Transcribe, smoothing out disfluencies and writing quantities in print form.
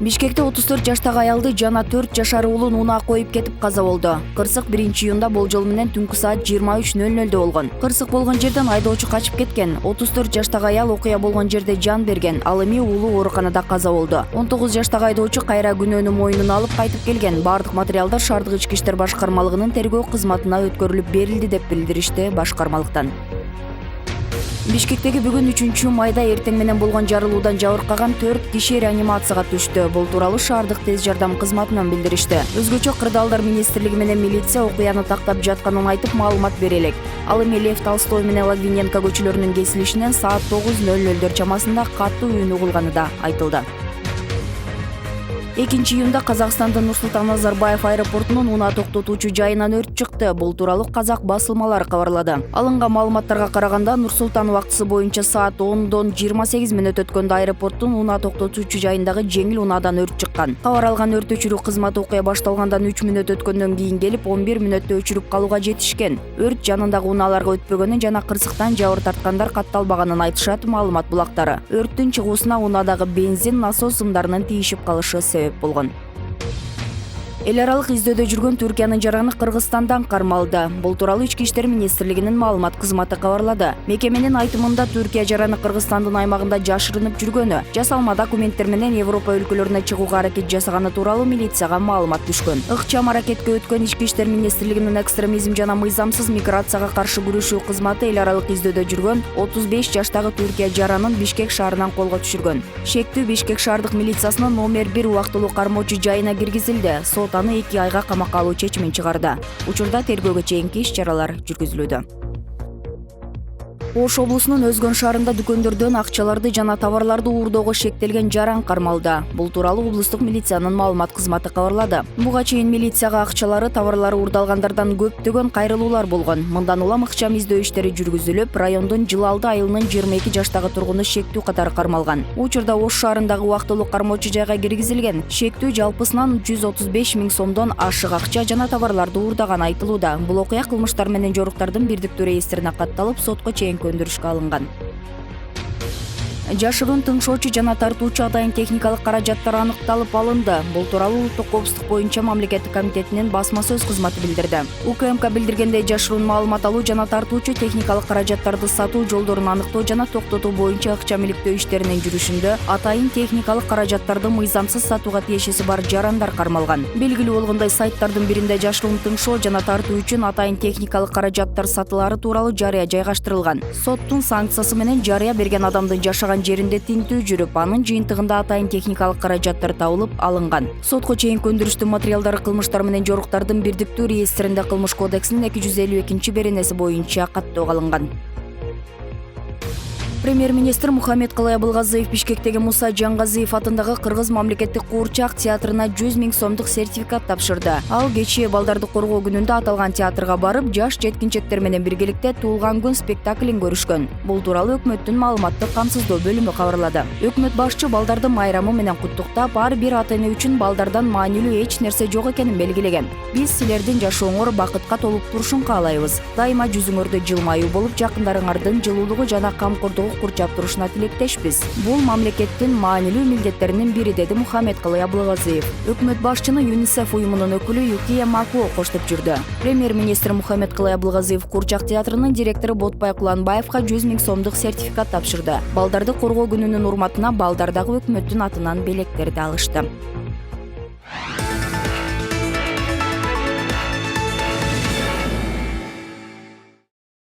Бишкекте 34 жаштагы аялды жана 4 жашар уулун унаа коюп кетип каза болду. Кырсык 1-июнда болжол менен түнкү саат 23:00 болгон. Кырсык болгон жерден айдоочу качып кеткен. 34 жаштагы аял окуя болгон жерде жан берген. Ал эми уулу ооруканада каза болду. 19 жаштагы айдоочу кайра күнөөнү мойнуна алып кайтып келген. Бардык материалдар шаардык ички иштер башкармалыгынын тергөө кызматына өткөрүлүп берилди деп билдиришти башкармалыктан. Бишкектеги бүгүн 3-майда эртең менен болгон жарылуудан жабыркаган 4 киши реанимацияга түштү. Бул тууралуу шаардык тез жардам кызматынан билдиришти. Өзгөчө кырдаалдар министрлиги менен милиция окуяны тактап жатканын айтып маалымат бере элек. Ал эми Лев Толстой менен Логвиненко көчөлөрүнүн кесилишинен саат 9:00 чамасында катуу үн угулганы да айтылды. 2-июнда Казакстандын Нурсултан Назарбаев аэропортунун унаа токтотуучу жайынан өрт чыкты. Бул тууралуу казак басылмалары кабарлады. Алынган маалыматтарга караганда Нурсултан убактысы боюнча саат 10:28 өткөндө аэропорттун унаа токтотуучу жайындагы жеңил унаадан өрт чыккан. Кабар алган өрт өчүрүү кызматы окуя башталгандан 3 мүнөт өткөндөн кийин келип 11 мүнөттө өчүрүп калууга жетишкен. Өрт жанындагы унааларга өтпөгөнүн жана кырсыктан жабыр тарткандар катталбаганын айтышат маалымат булактары. Өрттүн чыгуусуна унаадагы бензин насос сымдарынын тийишип калышы себеп болгон. Эл аралык издөөдө жүргөн Түркиянын жараны Кыргызстандан кармалды. Бул тууралуу Ички иштер министрлигинин маалымат кызматы кабарлады. Мекеменин айтымында Түркия жараны Кыргызстандын аймагында жашырынып жүргөнү, жасалма документтер менен Европа өлкөлөрүнө чыгууга аракет жасаганы тууралуу милицияга маалымат түшкөн. Ыкчам аракетке өткөн Ички иштер министрлигинин экстремизм жана мыйзамсыз миграцияга каршы күрөшүү кызматы эл аралык издөөдө жүргөн 35 жаштагы Түркия жаранын Бишкек шаарынан колго түшүргөн. Шектүү Бишкек шаардык милициясынын номер 1 убактылуу кармоочу жайына киргизилди. Аны 2 айга камакка алуу чечимин чыгарды. Учурда тергөөгө чейинки иш-чаралар жүргүзүлүүдө. Ош облусунун Өзгөн шаарында дүкөндөрдөн акчаларды жана товарларды уурдоого шектелген жаран кармалды. Бул тууралуу облустук милициянын маалымат кызматы кабарлады. Буга чейин милицияга акчалары, товарлары уурдалгандардан көптөгөн кайрылуулар болгон. Мындан улам ыкчам издөө иштери жүргүзүлүп, райондун Жылалды айылынын 22 жаштагы тургуну шектүү катары кармалган. Учурда Ош шаарындагы убактылуу кармоочу жайга киргизилген. Шектүү жалпысынан 135 000 сомдон ашык акча жана товарларды уурдаганы айтылууда. Бул окуя кылмыштар менен жоруктардын бирдиктүү реестрине катталып, сотко чейин өндүрүшкө алынган. Жашыруун тыңшоочу жана тартуучу атайын техникалык каражаттар аныкталып алынды. Бул тууралуу Улуттук коопсуздук боюнча мамлекеттик комитетинин басма сөз кызматы билдирди. УКМК билдиргендей, жашыруун маалымат алуу жана тартуучу техникалык каражаттарды сатуу жолдорун аныктоо жана токтотуу боюнча ыкчам иликтөө иштеринин жүрүшүндө атайын техникалык каражаттарды мыйзамсыз сатууга тиешеси бар жарандар кармалган. Белгилүү болгондой, сайттардын биринде жашыруун тыңшоо жана тартуу үчүн атайын техникалык каражаттар сатылары тууралуу жарыя жайгаштырылган. Соттун санкциясы менен жарыя берген адамдын жашаган жеринде тинтүү жүрүп, анын жыйынтыгында атайын техникалык каражаттар табылып алынган. Сотко чейинки өндүрүштүн материалдары кылмыштар менен жоруктардын бирдиктүү реестринде Кылмыш кодексинин 252 беренеси боюнча каттоого алынган. Премьер-министр Мухаммедкалый Абылгазыев Бишкектеги Муса Жангазыев атындагы Кыргыз мамлекеттик куурчак театрына 100 000 сомдук сертификат тапшырды. Ал кечээ балдарды коргоо күнүндө аталган театрга барып, жаш жеткинчектер менен биргеликте Туулган күн спектаклин көрүшкөн. Бул тууралуу өкмөттүн маалыматтык камсыздоо бөлүмү кабарлады. Өкмөт башчы балдарды майрамы менен куттуктап, ар бир ата-эне үчүн балдардан маанилүү эч нерсе жок экенин белгилеген. Биз силердин жашооңор бакытка толуп турушун каалайбыз. Дайыма жүзүңөрдө жылмаюу болуп, жакындарыңардын жылуулугу жана камкордугу курчап турушуна тилектешпиз. Бул мамлекеттин маанилүү милдеттеринин бири, деди Мухаммедкалый Абылгазыев. Өкмөт башчыны ЮНИСЕФ уюмунун өкүлү Юкия Макуо коштоп жүрдү. Премьер-министр Мухаммедкалый Абылгазыев Куурчак театрынын директору Ботпай Куланбаевга 100 000 сомдук сертификат тапшырды. Балдарды коргоо күнүнүн урматына балдар дагы өкмөттүн атынан белектерди алышты.